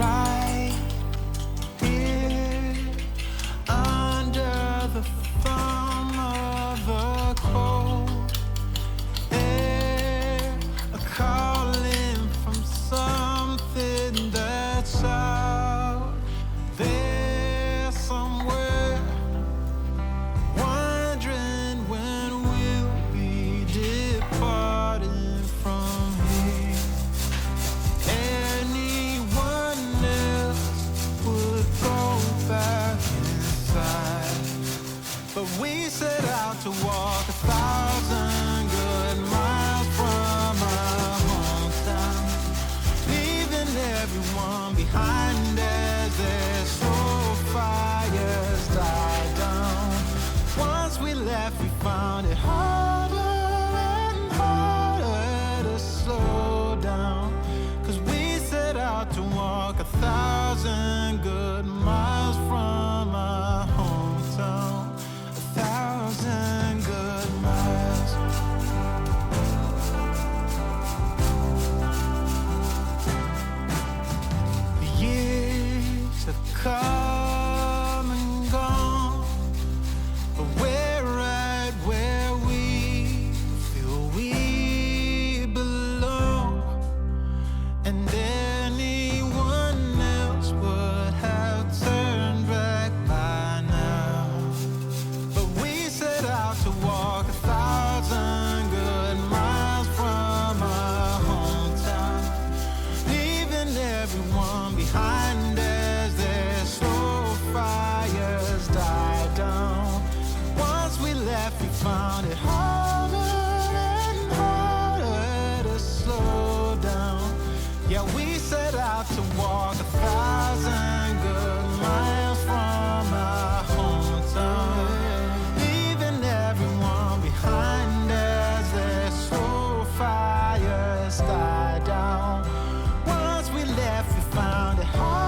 right here under the thumb of the cold air, a calling from something that's out there somewhere, wondering when we'll be departing from here. Anyone else would go back inside, but we set out to walk 1,000 good miles from our hometown, leaving everyone behind as their slow fires die down. Once we left, we found it harder and harder to slow down, 'cause we set out to walk 1,000 good miles from our hometown. 1,000 good miles. The years have come and gone, but we're right where we feel we belong. And anyone else would have turned back by now. But we set out to walk 1,000 good miles from our hometown, leaving everyone behind as their slow fires die down. Once we left, we found it harder and harder to slow down. Yeah, we set out to walk 1,000 good miles from our hometown, leaving everyone behind as their slow fires die down. Once we left, we found it hard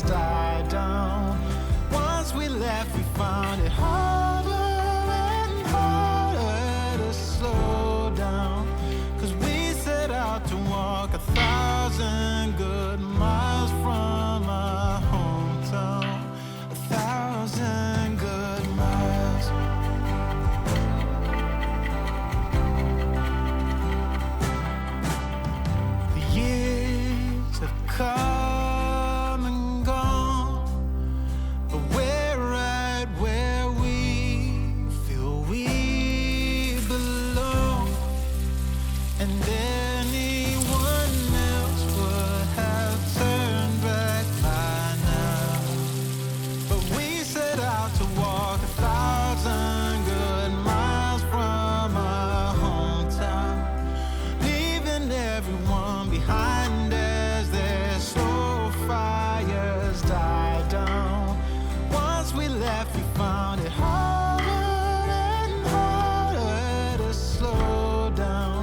fires died down. Once we left, we found it harder and harder to slow down. 'Cause we set out to walk 1,000 good miles from our hometown. 1,000 good miles. The years have come and gone, but we're right where we feel we belong. And anyone else would have turned back by now. But we set out to walk 1,000 good miles from our hometown, leaving everyone behind as their slow fires died down. Once we left, we found it harder and harder to slow down.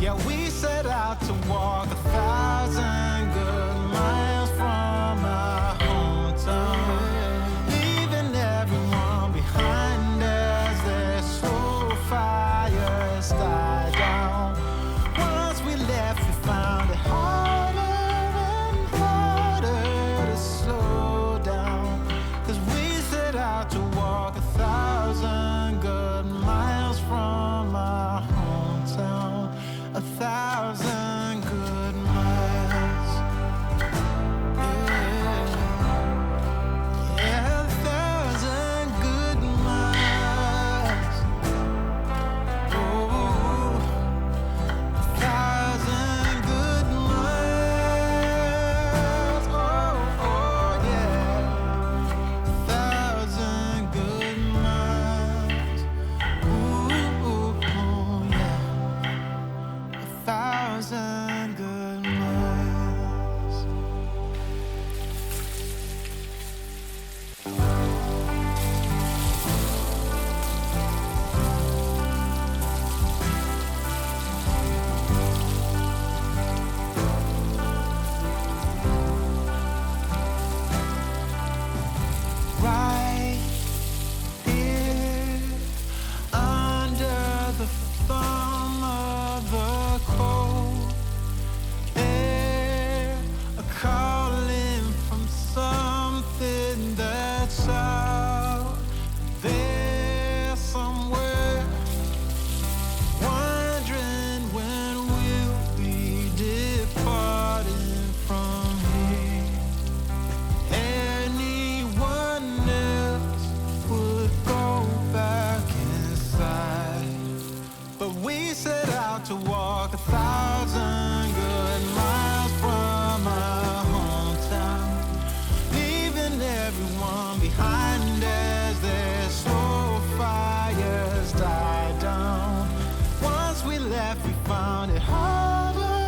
Yeah, we set out to walk 1,000 good miles from our hometown, leaving everyone behind as their slow fires died down. Once we left, we found it harder and harder to slow down. 'Cause we set out to walk 1,000 good miles from our hometown. 1,000 good miles. Yeah, yeah, 1,000 good miles. Oh, 1,000 good miles. Oh, oh, yeah, 1,000 good miles. Ooh, ooh, ooh, yeah. 1,000 good miles. Right here under the thumb of the cold air, a calling from something that's out there somewhere, wondering when we'll be departing from here. Anyone else would go back inside, but we set out to walk 1,000 good miles from our hometown, leaving everyone behind as their slow fires died down. Once we left, we found it harder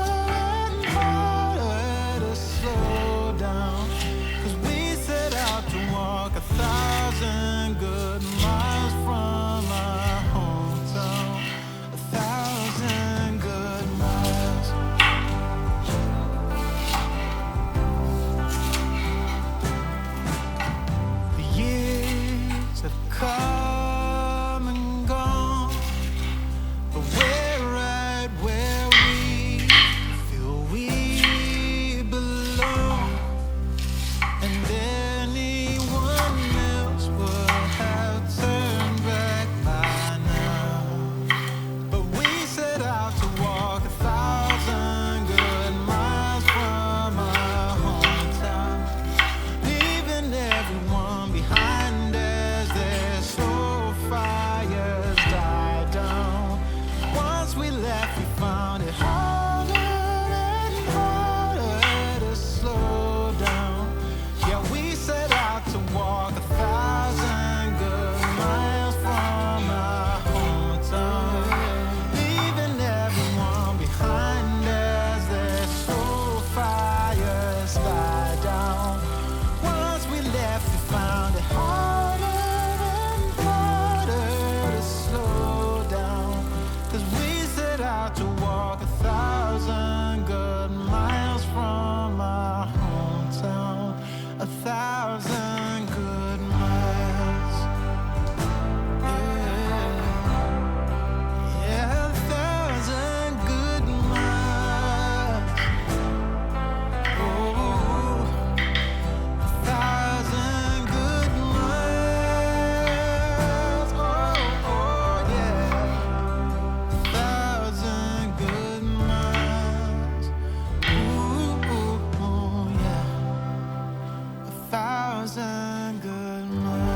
and harder to slow down. 'Cause we set out to walk 1,000 good miles from our hometown. 1,000 good miles. The years thousand good miles. Yeah, yeah, 1,000 good miles. Oh, 1,000 good miles. Oh, oh yeah, 1,000 good miles. Ooh, yeah, 1,000 good miles.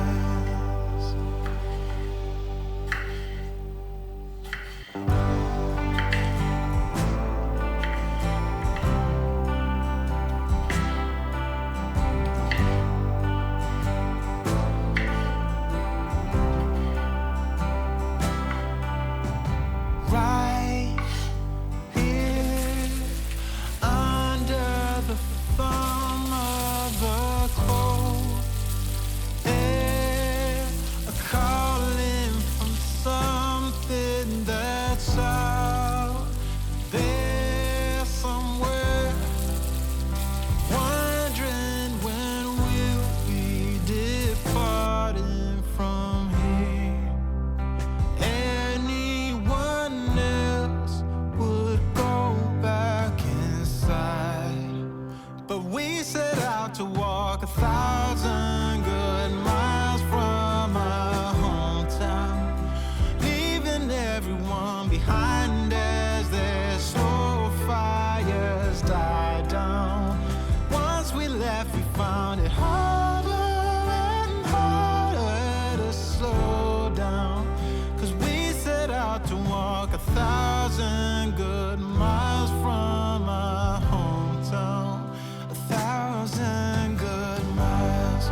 Right here under the thumb of the cold air, a calling from something that's out there somewhere, wondering when we'll be departing from here. Anyone else would go back inside, but we set out to walk 1,000 good miles from our hometown, leaving everyone behind as their slow fires died down. Once we left, we found it harder and harder to slow down, 'cause we set out to walk 1,000 good miles from our hometown. 1,000 good miles.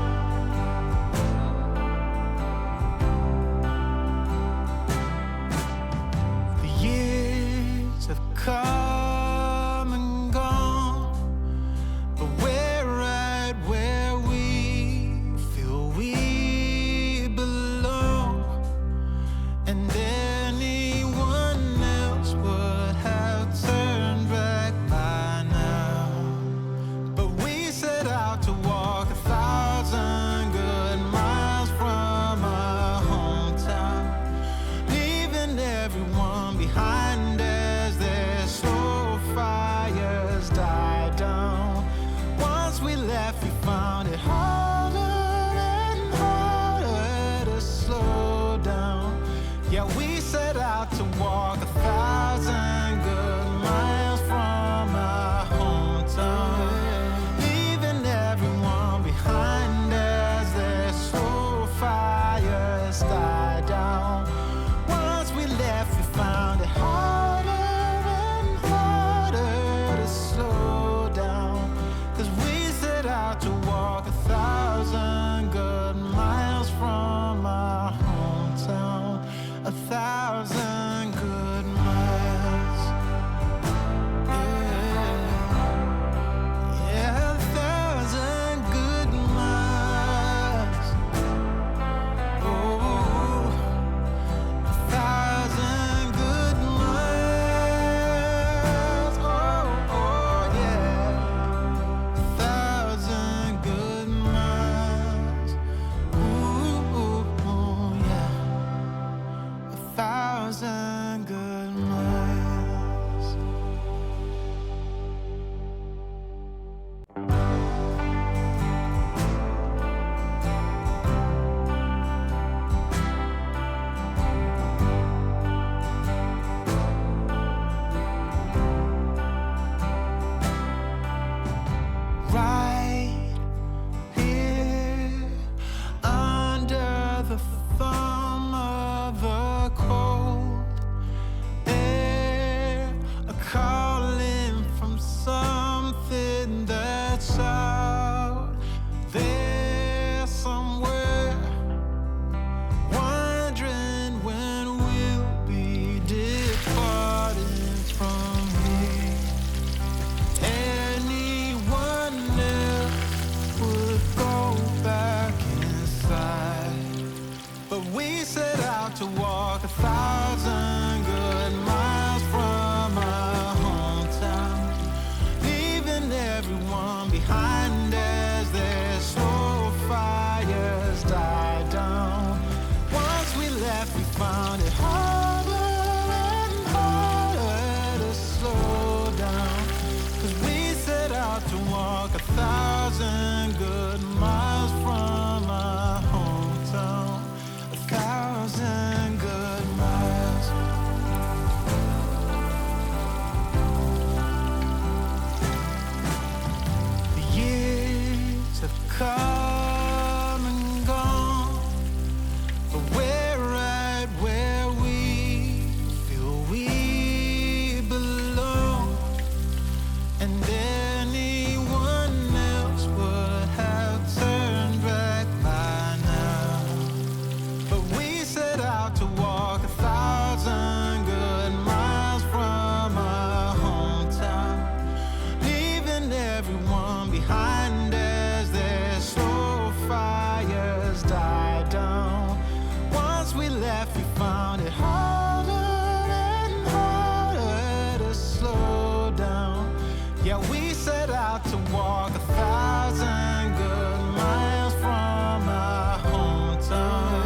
come and gone, but we're right where we feel we belong. And anyone else would have turned back by now. But we set out to walk 1,000 good miles from our hometown, leaving everyone behind as their slow fires died down. Once we left, we found it harder and harder to slow down. Yeah, we set out to walk 1,000 good miles from our hometown,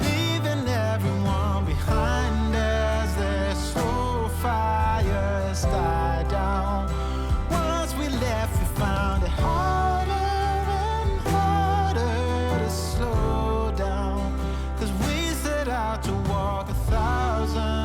leaving everyone behind as their slow fires died down. Once we left, we found it harder and harder to slow down, 'cause we set out to walk 1,000